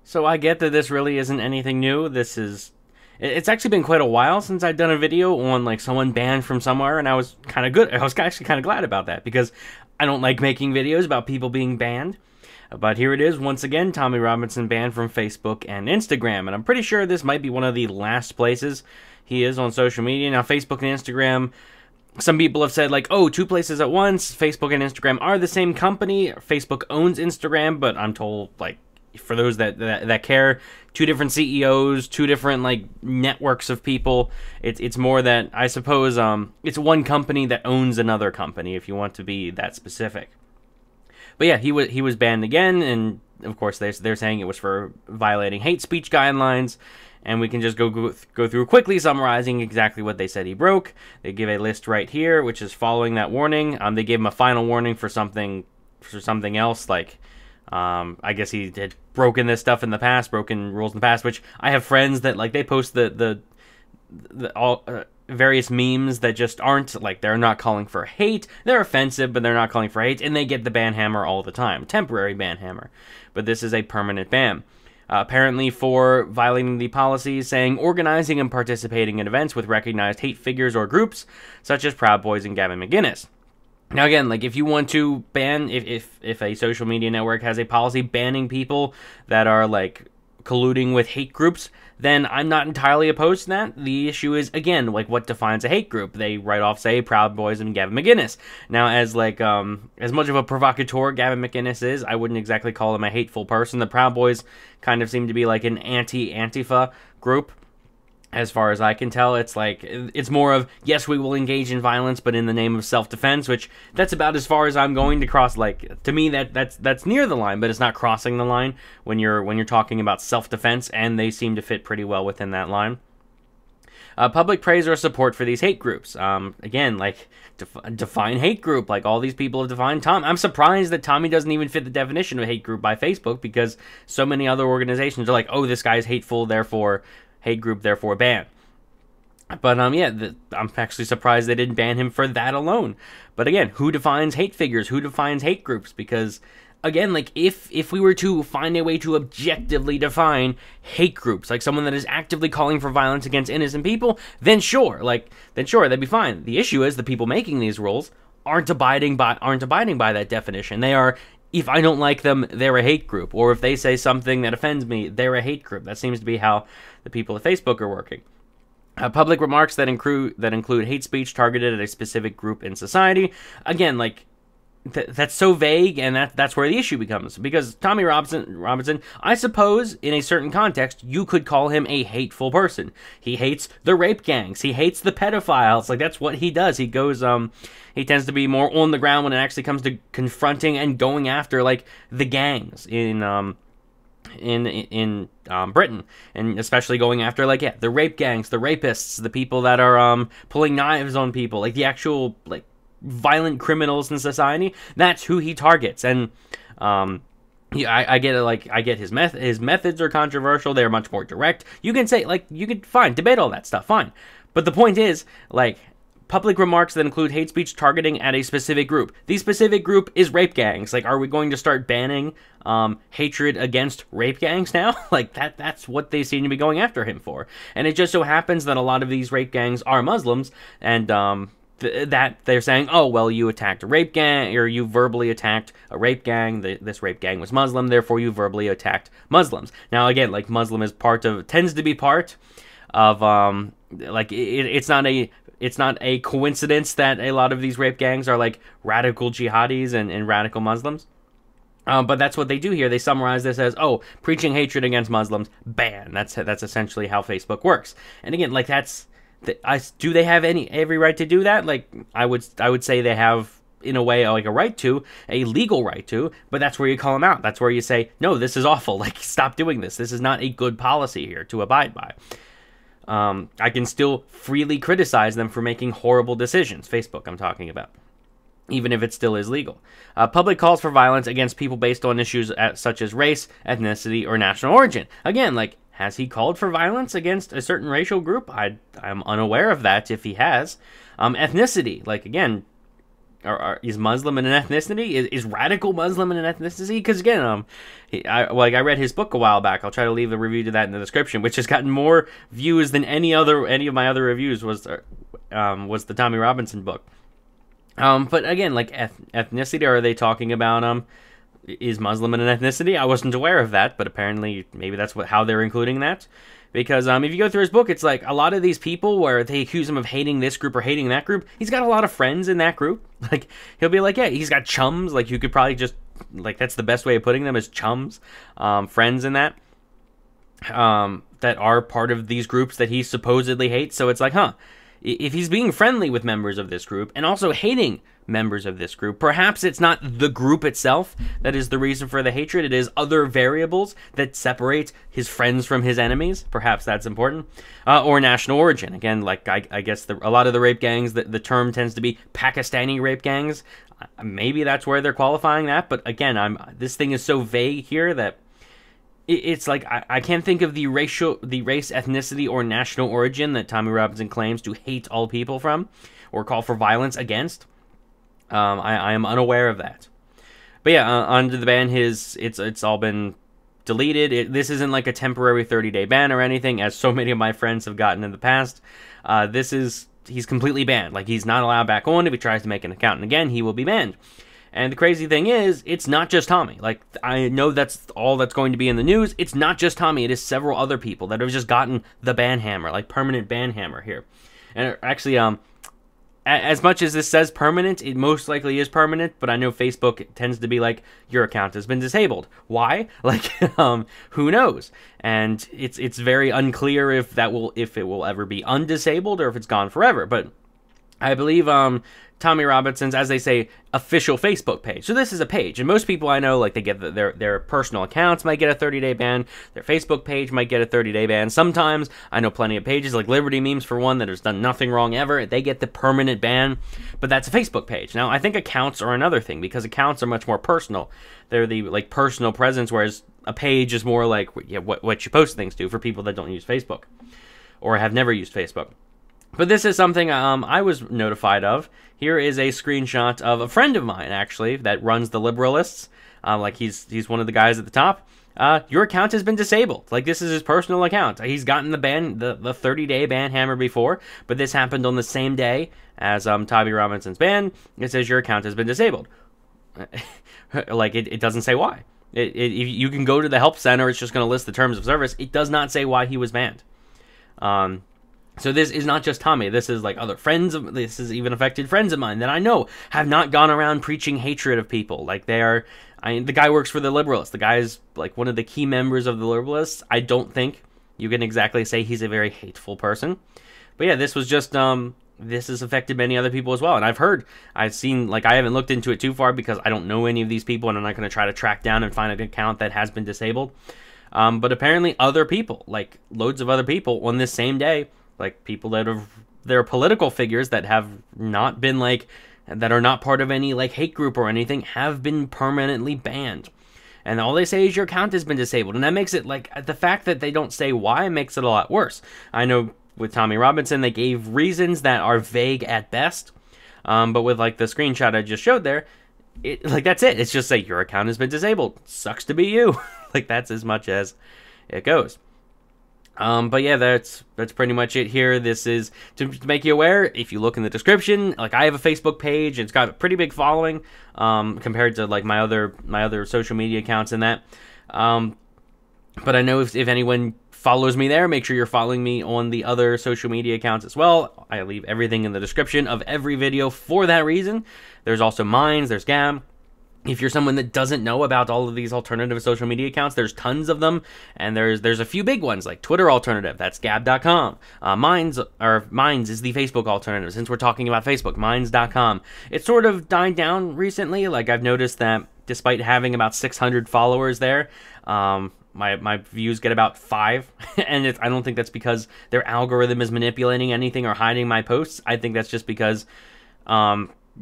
So I get that this really isn't anything new. It's actually been quite a while since I'd done a video on like someone banned from somewhere, and I was kind of good. I was actually kind of glad about that because I don't like making videos about people being banned. But here it is once again, Tommy Robinson banned from Facebook and Instagram, and I'm pretty sure this might be one of the last places he is on social media. Now, Facebook and Instagram, some people have said like, oh, two places at once. Facebook and Instagram are the same company. Facebook owns Instagram, but I'm told like, for those that care, two different CEOs, two different like networks of people. It's more that I suppose it's one company that owns another company, if you want to be that specific. But yeah, he was banned again, and of course they're saying it was for violating hate speech guidelines. And we can just go through quickly summarizing exactly what they said he broke. They give a list right here, which is following that warning. They gave him a final warning for something else, like I guess he had broken this stuff in the past, broken rules in the past. Which I have friends that like they post the all various memes that just aren't like, they're not calling for hate. They're offensive, but they're not calling for hate, and they get the ban hammer all the time, temporary ban hammer. But this is a permanent ban. Apparently for violating the policies, saying organizing and participating in events with recognized hate figures or groups, such as Proud Boys and Gavin McInnes. Now again, like if you want to ban, if a social media network has a policy banning people that are like colluding with hate groups, then I'm not entirely opposed to that. The issue is, again, like what defines a hate group? They write off, say, Proud Boys and Gavin McInnes. Now, as much of a provocateur Gavin McInnes is, I wouldn't exactly call him a hateful person. The Proud Boys kind of seem to be like an anti-Antifa group. As far as I can tell, it's like, it's more of, yes, we will engage in violence, but in the name of self-defense, which that's about as far as I'm going to cross. Like, to me, that's near the line, but it's not crossing the line when you're talking about self-defense, and they seem to fit pretty well within that line. Public praise or support for these hate groups. Again, like, define hate group. Like, all these people have defined Tom. I'm surprised that Tommy doesn't even fit the definition of hate group by Facebook, because so many other organizations are like, oh, this guy's hateful, therefore hate group, therefore ban. But yeah, I'm actually surprised they didn't ban him for that alone. But again, who defines hate figures? Who defines hate groups? Because again, like if we were to find a way to objectively define hate groups, like someone that is actively calling for violence against innocent people, then sure, that'd be fine. The issue is the people making these rules aren't abiding by that definition. They are, if I don't like them, they're a hate group. Or if they say something that offends me, they're a hate group. That seems to be how the people at Facebook are working. Public remarks that include hate speech targeted at a specific group in society. Again, like, that's so vague, and that's where the issue becomes. Because Tommy Robinson, I suppose, in a certain context, you could call him a hateful person. He hates the rape gangs. He hates the pedophiles. Like, that's what he does. He goes, he tends to be more on the ground when it actually comes to confronting and going after, like, the gangs in Britain, and especially going after, like, yeah, the rape gangs, the rapists, the people that are pulling knives on people, like the actual like violent criminals in society. That's who he targets. And yeah, I get it. Like, I get his methods are controversial. They're much more direct. You can say, like, you could fine debate all that stuff, fine. But the point is, like, public remarks that include hate speech targeting at a specific group. The specific group is rape gangs. Like, are we going to start banning hatred against rape gangs now? Like, that's what they seem to be going after him for. And it just so happens that a lot of these rape gangs are Muslims, and that they're saying, oh, well, you attacked a rape gang, or you verbally attacked a rape gang. This rape gang was Muslim, therefore you verbally attacked Muslims. Now, again, like, Muslim is tends to be part of, like, it's not a coincidence that a lot of these rape gangs are like radical jihadis and radical Muslims. But that's what they do here. They summarize this as, oh, preaching hatred against Muslims, ban. That's essentially how Facebook works. And again, like, do they have every right to do that? Like, I would say they have, in a way, like a legal right to, but that's where you call them out. That's where you say, no, this is awful. Like, stop doing this. This is not a good policy here to abide by. I can still freely criticize them for making horrible decisions. Facebook, I'm talking about. Even if it still is legal. Public calls for violence against people based on issues such as race, ethnicity, or national origin. Again, like, has he called for violence against a certain racial group? I'm unaware of that if he has. Ethnicity, like, again, is Muslim in an ethnicity? Is radical Muslim in an ethnicity? Because again, I read his book a while back. I'll try to leave the review to that in the description, which has gotten more views than any of my other reviews. Was the Tommy Robinson book. But again, like ethnicity, are they talking about is Muslim in an ethnicity? I wasn't aware of that, but apparently maybe that's how they're including that. Because if you go through his book, it's like a lot of these people where they accuse him of hating this group or hating that group, he's got a lot of friends in that group. Like, he'll be like, yeah, he's got chums. Like, you could probably just, like, that's the best way of putting them is chums, friends in that, that are part of these groups that he supposedly hates. So it's like, if he's being friendly with members of this group and also hating members of this group, perhaps it's not the group itself that is the reason for the hatred. It is other variables that separate his friends from his enemies. Perhaps that's important. Or national origin. Again, like I guess a lot of the rape gangs, the term tends to be Pakistani rape gangs. Maybe that's where they're qualifying that. But again, this thing is so vague here that it's like I can't think of the race, ethnicity, or national origin that Tommy Robinson claims to hate all people from or call for violence against. I am unaware of that. But yeah, under the ban, it's all been deleted. This isn't like a temporary 30-day ban or anything, as so many of my friends have gotten in the past. He's completely banned. Like, he's not allowed back on. If he tries to make an account again, he will be banned. And the crazy thing is, it's not just Tommy. Like, I know that's all that's going to be in the news. It's not just Tommy. It is several other people that have just gotten the ban hammer, like permanent ban hammer here. And actually, as much as this says permanent, it most likely is permanent, but I know Facebook tends to be like, your account has been disabled. Why? Like, who knows? And it's very unclear if it will ever be undisabled or if it's gone forever. But I believe Tommy Robinson's, as they say, official Facebook page. So this is a page, and most people I know, like, they get their personal accounts might get a 30-day ban. Their Facebook page might get a 30-day ban. Sometimes I know plenty of pages, like Liberty Memes for one, that has done nothing wrong ever. They get the permanent ban, but that's a Facebook page. Now, I think accounts are another thing, because accounts are much more personal. They're the like personal presence, whereas a page is more like what you post things to for people that don't use Facebook or have never used Facebook. But this is something I was notified of. Here is a screenshot of a friend of mine, actually, that runs the Liberalists. Like, he's one of the guys at the top. Your account has been disabled. Like, this is his personal account. He's gotten the 30-day ban hammer before, but this happened on the same day as Tommy Robinson's ban. It says your account has been disabled. Like, it doesn't say why. If you can go to the help center, it's just going to list the terms of service. It does not say why he was banned. So this is not just Tommy. This is like other friends. This has even affected friends of mine that I know have not gone around preaching hatred of people. Like, the guy works for the Liberalists. The guy is like one of the key members of the Liberalists. I don't think you can exactly say he's a very hateful person. But yeah, this was just, this has affected many other people as well. And I've seen, like, I haven't looked into it too far because I don't know any of these people and I'm not going to try to track down and find an account that has been disabled. But apparently other people, like loads of other people on this same day, like people they're political figures that have not been that are not part of any like hate group or anything, have been permanently banned. And all they say is your account has been disabled. And that makes it, like, the fact that they don't say why makes it a lot worse. I know with Tommy Robinson, they gave reasons that are vague at best. But with like the screenshot I just showed there, that's it. It's just say your account has been disabled. Sucks to be you. Like, that's as much as it goes. But yeah, that's pretty much it here. This is to make you aware. If you look in the description, like, I have a Facebook page. It's got a pretty big following compared to like my other social media accounts and that. But I know if anyone follows me there, make sure you're following me on the other social media accounts as well. I leave everything in the description of every video for that reason. There's also Minds. There's Gab. If you're someone that doesn't know about all of these alternative social media accounts, there's tons of them, and there's a few big ones, like Twitter alternative, that's Gab.com. Minds is the Facebook alternative. Since we're talking about Facebook, Minds.com. It's sort of died down recently. Like, I've noticed that despite having about 600 followers there, my views get about 5, and I don't think that's because their algorithm is manipulating anything or hiding my posts. I think that's just because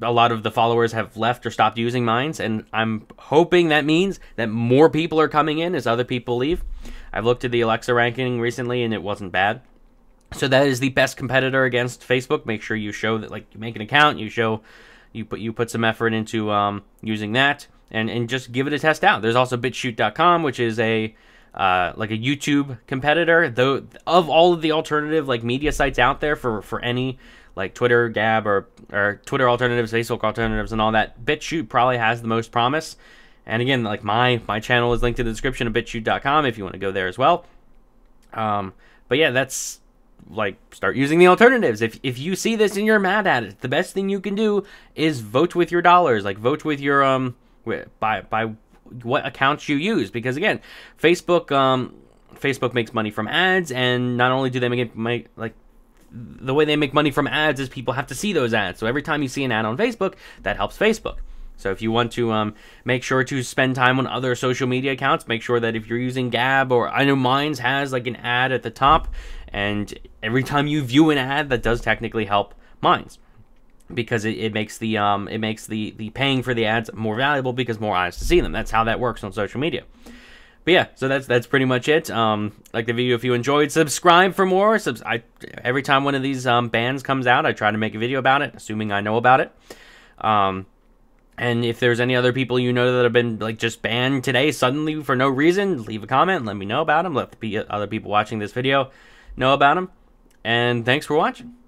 a lot of the followers have left or stopped using Minds, and I'm hoping that means that more people are coming in as other people leave. I've looked at the Alexa ranking recently, and it wasn't bad. So that is the best competitor against Facebook. Make sure you show that, like, you make an account, you show you put some effort into using that, and just give it a test out. There's also BitChute.com, which is a like a YouTube competitor. Though of all of the alternative like media sites out there for any like Twitter, Gab, or Twitter alternatives, Facebook alternatives, and all that, BitChute probably has the most promise. And again, like my channel is linked in the description of BitChute.com if you want to go there as well. But yeah, that's like, start using the alternatives. If you see this and you're mad at it, the best thing you can do is vote with your dollars. Like, vote with your by what accounts you use, because again, Facebook makes money from ads, and not only do they make like, the way they make money from ads is people have to see those ads. So every time you see an ad on Facebook, that helps Facebook. So if you want to make sure to spend time on other social media accounts, make sure that if you're using Gab, or I know mine's has like an ad at the top, and every time you view an ad, that does technically help mine's, because it makes the paying for the ads more valuable, because more eyes to see them. That's how that works on social media. But yeah, so that's pretty much it. Like the video if you enjoyed, subscribe for more. Every time one of these bans comes out, I try to make a video about it, assuming I know about it. And if there's any other people you know that have been like just banned today suddenly for no reason, leave a comment and let me know about them. Let the other people watching this video know about them. And thanks for watching.